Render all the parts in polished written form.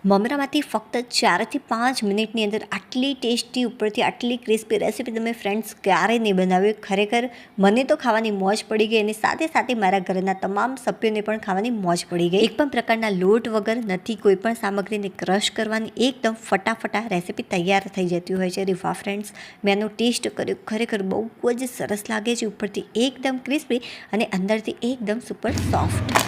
મમરામાંથી ફક્ત 4 થી 5 મિનિટની અંદર આટલી ટેસ્ટી ઉપરથી આટલી ક્રિસ્પી રેસીપી તમે ફ્રેન્ડ્સ ક્યારેય નહીં બનાવી. ખરેખર મને તો ખાવાની મોજ પડી ગઈ અને સાથે સાથે મારા ઘરના તમામ સભ્યોને પણ ખાવાની મોજ પડી ગઈ. એક પણ પ્રકારના લોટ વગર નથી કોઈ પણ સામગ્રીને ક્રશ કરવાની, એકદમ ફટાફટા રેસીપી તૈયાર થઈ જતી હોય છે. અરે વાહ ફ્રેન્ડ્સ, મેં એનો ટેસ્ટ કર્યો, ખરેખર બહુ જ સરસ લાગે છે. ઉપરથી એકદમ ક્રિસ્પી અને અંદરથી એકદમ સુપર સોફ્ટ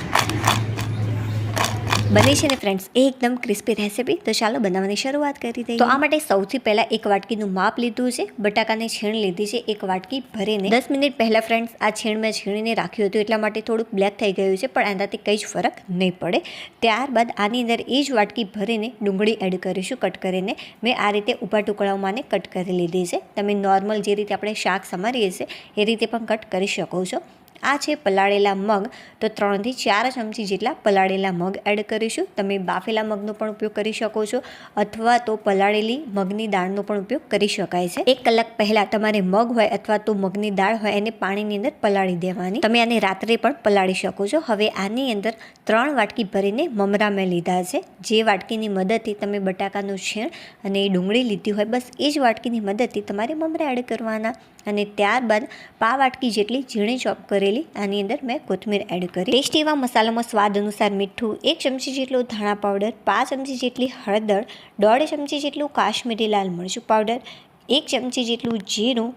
બને છે ને ફ્રેન્ડ્સ, એકદમ ક્રિસ્પી રેસીપી. તો ચાલો બનાવવાની શરૂઆત કરી દઈએ. તો આ માટે સૌથી પહેલાં એક વાટકીનું માપ લીધું છે. બટાકાની છીણ લીધી છે એક વાટકી ભરીને. 10 મિનિટ પહેલાં ફ્રેન્ડ્સ આ છીણ મેં છીણીને રાખ્યું હતું, એટલા માટે થોડુંક બ્લેક થઈ ગયું છે, પણ એનાથી કંઈ જ ફરક નહીં પડે. ત્યારબાદ આની અંદર એ જ વાટકી ભરીને ડુંગળી એડ કરીશું કટ કરીને. મેં આ રીતે ઊભા ટુકડાઓમાં કટ કરી લીધી છે. તમે નોર્મલ જે રીતે આપણે શાક સમારીએ છીએ એ રીતે પણ કટ કરી શકો છો. આ છે પલાળેલા મગ, તો 3 થી 4 ચમચી જેટલા પલાળેલા મગ એડ કરીશું. તમે બાફેલા મગનો પણ ઉપયોગ કરી શકો છો અથવા તો પલાળેલી મગની દાળનો પણ ઉપયોગ કરી શકાય છે. 1 કલાક પહેલાં તમારે મગ હોય અથવા તો મગની દાળ હોય એને પાણીની અંદર પલાળી દેવાની. તમે આને રાત્રે પણ પલાળી શકો છો. હવે આની અંદર 3 વાટકી ભરીને મમરા મેં લીધા છે. જે વાટકીની મદદથી તમે બટાકાનું છીણ અને ડુંગળી લીધી હોય, બસ એ જ વાટકીની મદદથી તમારે મમરા એડ કરવાના. અને ત્યારબાદ પા વાટકી જેટલી ઝીણી ચોપ કરેલી આની અંદર મેં કોથમીર એડ કરી. ટેસ્ટ એવા મસાલામાં સ્વાદ અનુસાર મીઠું, 1 ચમચી જેટલું ધાણા પાવડર, 5 ચમચી જેટલી હળદર, 1.5 ચમચી જેટલું કાશ્મીરી લાલ મરચું પાવડર, 1 ચમચી જેટલું જીરું,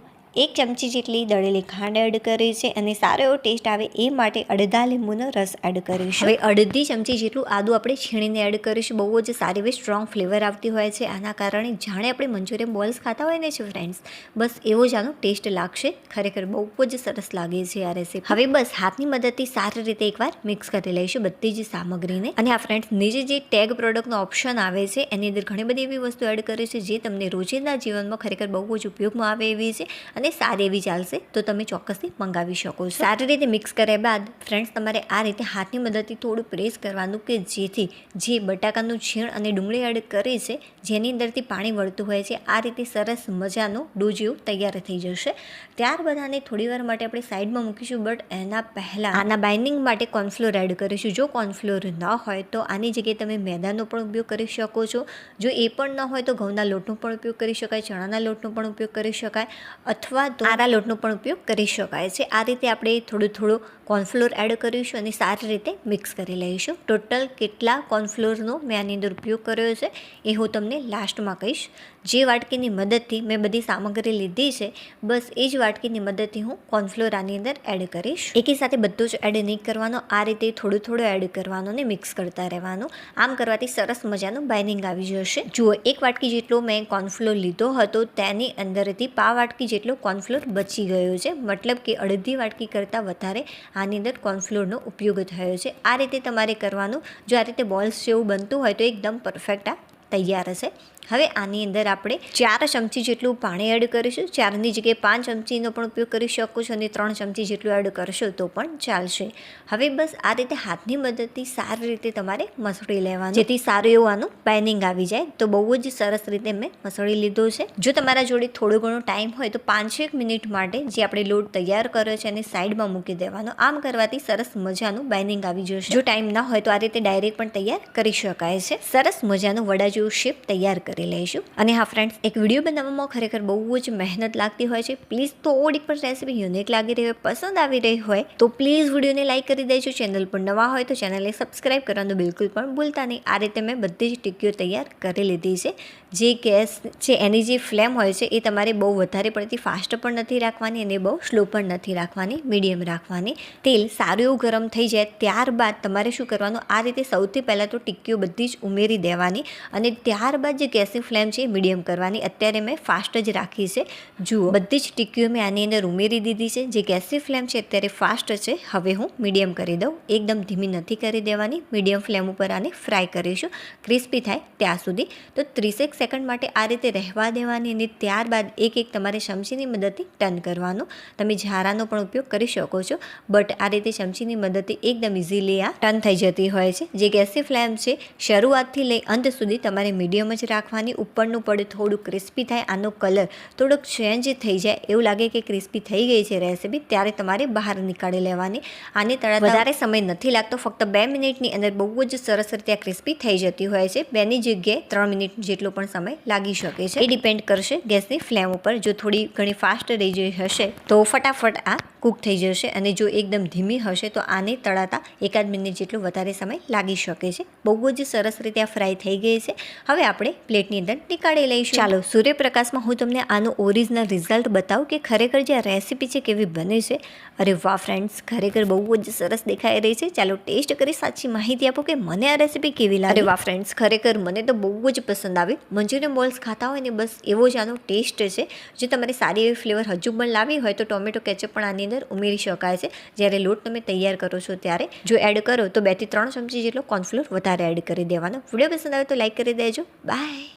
1 ચમચી જેટલી દળેલી ખાંડ એડ કરી છે. અને સારો એવો ટેસ્ટ આવે એ માટે અડધા લીંબુનો રસ એડ કરીશું. હવે અડધી ચમચી જેટલું આદું આપણે છીણીને એડ કરીશું. બહુ જ સારી એવી સ્ટ્રોંગ ફ્લેવર આવતી હોય છે આના કારણે. જાણે આપણે મંચુરિયન બોલ્સ ખાતા હોય ને છે ફ્રેન્ડ્સ, બસ એવો જ આનો ટેસ્ટ લાગશે. ખરેખર બહુ જ સરસ લાગે છે આ રેસીપી. હવે બસ હાથની મદદથી સારી રીતે એકવાર મિક્સ કરી લઈશું બધી જ સામગ્રીને. અને આ ફ્રેન્ડ્સ, નીચે જે ટેગ પ્રોડક્ટનો ઓપ્શન આવે છે એની અંદર ઘણી બધી એવી વસ્તુ એડ કરી છે જે તમને રોજિંદા જીવનમાં ખરેખર બહુ જ ઉપયોગમાં આવે એવી છે અને સારી એવી ચાલશે, તો તમે ચોક્કસથી મંગાવી શકો છો. સારી રીતે મિક્સ કર્યા બાદ ફ્રેન્ડ્સ, તમારે આ રીતે હાથની મદદથી થોડું પ્રેસ કરવાનું કે જેથી જે બટાકાનું છીણ અને ડુંગળી એડ કરી છે જેની અંદરથી પાણી વળતું હોય છે, આ રીતે સરસ મજાનો ડો જેવું તૈયાર થઈ જશે. ત્યારબાદ આને થોડીવાર માટે આપણે સાઈડમાં મૂકીશું. બટ એના પહેલાં આના બાઇન્ડિંગ માટે કોર્નફ્લોર એડ કરીશું. જો કોર્નફ્લોર ન હોય તો આની જગ્યાએ તમે મેદાનો પણ ઉપયોગ કરી શકો છો. જો એ પણ ન હોય તો ઘઉંના લોટનો પણ ઉપયોગ કરી શકાય, ચણાના લોટનો પણ ઉપયોગ કરી શકાય અથવા તો આરા લોટનો પણ ઉપયોગ કરી શકાય છે. આ રીતે આપણે થોડું કોર્નફ્લોર એડ કરીશું અને સારી રીતે મિક્સ કરી લઈશું. ટોટલ કેટલા કોર્નફ્લોરનો મેં આની અંદર ઉપયોગ કર્યો છે એ હું તમને લાસ્ટમાં કહીશ. જે વાટકીની મદદથી મેં બધી સામગ્રી લીધી છે, બસ એ જ વાટકીની મદદથી હું કોર્નફ્લોર આની અંદર એડ કરીશ. એકી સાથે બધું જ એડ નહીં કરવાનો, આ રીતે થોડું એડ કરવાનું અને મિક્સ કરતા રહેવાનું. આમ કરવાથી સરસ મજાનું બાઇન્ડિંગ આવી જશે. જુઓ, 1 વાટકી જેટલો મેં કોર્નફ્લોર લીધો હતો, તેની અંદરથી પા વાટકી જેટલો કોર્નફ્લોર બચી ગયો છે. મતલબ કે અડધી વાટકી કરતાં વધારે આની અંદર કોર્નફ્લોરનો ઉપયોગ થયો છે. આ રીતે તમારે કરવાનું. જો આ રીતે બોલ્સ જેવું બનતું હોય તો એકદમ પરફેક્ટ આ તૈયાર હશે. હવે આની અંદર આપણે 4 ચમચી જેટલું પાણી એડ કરીશું. 4ની જગ્યાએ 5 ચમચીનો પણ ઉપયોગ કરી શકો છો અને 3 ચમચી જેટલું એડ કરશો તો પણ ચાલશે. હવે બસ આ રીતે હાથની મદદથી સારી રીતે તમારે મસળી લેવાનું, જેથી સારું એવું આનું બાઇન્ડિંગ આવી જાય. તો બહુ જ સરસ રીતે મેં મસળી લીધો છે. જો તમારા જોડે થોડો ઘણો ટાઈમ હોય તો 5-1 મિનિટ માટે જે આપણે લોટ તૈયાર કર્યો છે એને સાઈડમાં મૂકી દેવાનો. આમ કરવાથી સરસ મજાનું બાઇન્ડિંગ આવી જશે. જો ટાઈમ ના હોય તો આ રીતે ડાયરેક્ટ પણ તૈયાર કરી શકાય છે. સરસ મજાનું વડા જેવું શેપ તૈયાર કરી લઈશું. અને હા ફ્રેન્ડ્સ, એક વિડીયો બનાવવામાં ખરેખર બહુ જ મહેનત લાગતી હોય છે. પ્લીઝ થોડીક પણ રેસીપી યુનિક લાગી રહી હોય, પસંદ આવી રહી હોય તો પ્લીઝ વિડીયોને લાઇક કરી દેજો. ચેનલ પર નવા હોય તો ચેનલને સબસ્ક્રાઈબ કરવાનું બિલકુલ પણ ભૂલતા નહીં. આ રીતે મેં બધી જ ટીકીઓ તૈયાર કરી લીધી છે. જે ગેસ છે એની જે ફ્લેમ હોય છે એ તમારે બહુ વધારે પડતી ફાસ્ટ પણ નથી રાખવાની અને બહુ સ્લો પણ નથી રાખવાની, મીડિયમ રાખવાની. તેલ સારું એવું ગરમ થઈ જાય ત્યારબાદ તમારે શું કરવાનું, આ રીતે સૌથી પહેલાં તો ટીકીઓ બધી જ ઉમેરી દેવાની અને ત્યારબાદ જે ગેસની ફ્લેમ છે એ મીડિયમ કરવાની. અત્યારે મેં ફાસ્ટ જ રાખી છે. જુઓ, બધી જ ટીકીઓ મેં આની અંદર ઉમેરી દીધી છે. જે ગેસની ફ્લેમ છે અત્યારે ફાસ્ટ છે. હવે હું મીડિયમ કરી દઉં. એકદમ ધીમી નથી કરી દેવાની, મીડિયમ ફ્લેમ ઉપર આને ફ્રાય કરીશું ક્રિસ્પી થાય ત્યાં સુધી. તો 30 સેકન્ડ માટે આ રીતે રહેવા દેવાની અને ત્યારબાદ એક તમારે ચમચીની મદદથી ટર્ન કરવાનું. તમે ઝારાનો પણ ઉપયોગ કરી શકો છો, બટ આ રીતે ચમચીની મદદથી એકદમ ઇઝીલી આ ટર્ન થઈ જતી હોય છે. જે ગેસની ફ્લેમ છે શરૂઆતથી લઈ અંત સુધી તમારે મીડિયમ જ રાખવાની. નાખવાની, ઉપરનું પડ થોડું ક્રિસ્પી થાય, આનો કલર થોડોક ચેન્જ થઈ જાય, એવું લાગે કે ક્રિસ્પી થઈ ગઈ છે રેસીપી, ત્યારે તમારે બહાર નીકાળી લેવાની. આને તળાતા વધારે સમય નથી લાગતો, ફક્ત 2 મિનિટની અંદર બહુ જ સરસ રીતે આ ક્રિસ્પી થઈ જતી હોય છે. 2ની જગ્યાએ 3 મિનિટ જેટલો પણ સમય લાગી શકે છે. એ ડિપેન્ડ કરશે ગેસની ફ્લેમ ઉપર. જો થોડી ઘણી ફાસ્ટ રહી જઈ હશે તો ફટાફટ આ કૂક થઈ જશે, અને જો એકદમ ધીમી હશે તો આને તળાતા 1 મિનિટ જેટલો વધારે સમય લાગી શકે છે. બહુ જ સરસ રીતે આ ફ્રાય થઈ ગઈ છે. હવે આપણે પ્લેટની અંદર નીકાળી લઈશું. ચાલો સૂર્યપ્રકાશમાં હું તમને આનું ઓરિજિનલ રિઝલ્ટ બતાવું કે ખરેખર જે આ રેસીપી છે કેવી બને છે. અરે વાહ ફ્રેન્ડ્સ, ખરેખર બહુ જ સરસ દેખાઈ રહી છે. ચાલો ટેસ્ટ કરી સાચી માહિતી આપો કે મને આ રેસીપી કેવી લાગી. અરે વાહ ફ્રેન્ડ્સ, ખરેખર મને તો બહુ જ પસંદ આવી. મંચુરિયન બોલ્સ ખાતા હોય ને બસ એવો જ આનો ટેસ્ટ છે. જો તમારે સારી એવી ફ્લેવર હજુ પણ લાવી હોય તો ટોમેટો કેચઅપ પણ આની અંદર ઉમેરી શકાય છે. જ્યારે લોટ તમે તૈયાર કરો છો ત્યારે જો એડ કરો તો 2 થી 3 ચમચી જેટલો કોર્નફ્લોર વધારે એડ કરી દેવાનો. વિડીયો પસંદ આવે તો લાઈક કરી દેજો. બાય.